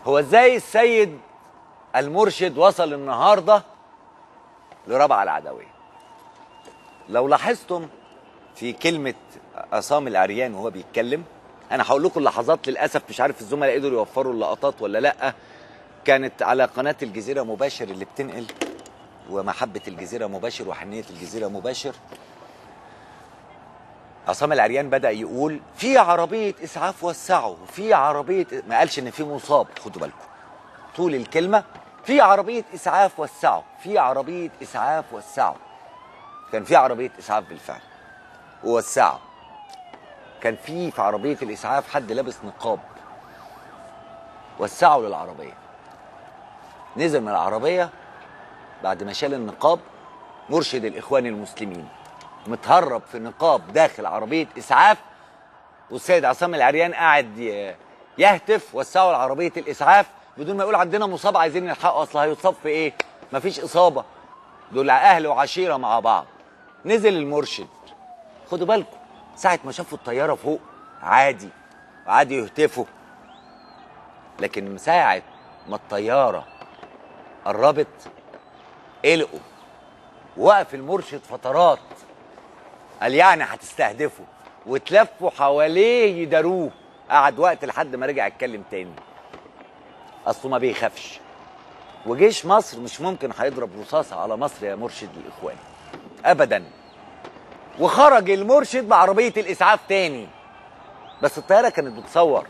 هو ازاي السيد المرشد وصل النهارده لرابعه العدويه؟ لو لاحظتم في كلمه عصام العريان وهو بيتكلم، انا هقول لكم اللحظات، للاسف مش عارف الزملاء قدروا يوفروا اللقطات ولا لا. كانت على قناه الجزيره مباشر اللي بتنقل، ومحبه الجزيره مباشر وحنيه الجزيره مباشر. عصام العريان بدأ يقول في عربية إسعاف وسعوا، في عربية، ما قالش إن في مصاب، خدوا بالكم طول الكلمة في عربية إسعاف وسعوا، في عربية إسعاف وسعوا. كان في عربية إسعاف بالفعل ووسعوا. كان في عربية الإسعاف حد لابس نقاب، وسعوا للعربية. نزل من العربية بعد ما شال النقاب مرشد الإخوان المسلمين، متهرب في نقاب داخل عربية إسعاف، والسيد عصام العريان قاعد يهتف وسعوا لعربية الإسعاف بدون ما يقول عندنا مصاب عايزين نلحقه. أصل هيصاب في إيه؟ مفيش إصابة، دول أهل وعشيرة مع بعض. نزل المرشد، خدوا بالكم، ساعة ما شافوا الطيارة فوق عادي وعادي يهتفوا، لكن ساعة ما الطيارة قربت قلقوا. وقف المرشد فترات قال يعني هتستهدفوا، واتلفوا حواليه يداروه. قعد وقت لحد ما رجع يتكلم تاني. اصله ما بيخافش، وجيش مصر مش ممكن هيضرب رصاصه على مصر يا مرشد الاخوان ابدا. وخرج المرشد بعربيه الاسعاف تاني، بس الطياره كانت بتصور،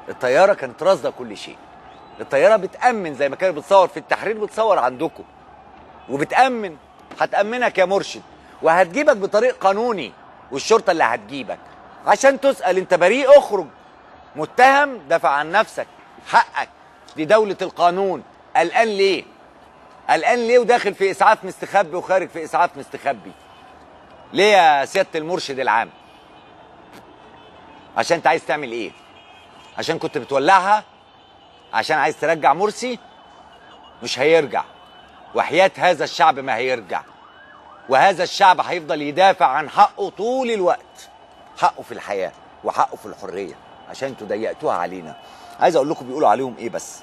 الطياره كانت راصده كل شيء. الطياره بتامن زي ما كانت بتصور في التحرير، بتصور عندكم وبتامن. هتامنك يا مرشد وهتجيبك بطريق قانوني، والشرطه اللي هتجيبك عشان تسال انت بريء اخرج، متهم دافع عن نفسك، حقك، دي دوله القانون. قلقان ليه؟ قلقان ليه وداخل في اسعاف مستخبي وخارج في اسعاف مستخبي ليه يا سياده المرشد العام؟ عشان انت عايز تعمل ايه؟ عشان كنت بتولعها؟ عشان عايز ترجع مرسي؟ مش هيرجع، وحياة هذا الشعب ما هيرجع. وهذا الشعب هيفضل يدافع عن حقه طول الوقت، حقه في الحياة وحقه في الحرية، عشان انتوا ضيقتوها علينا. عايز اقول لكم بيقولوا عليهم ايه بس.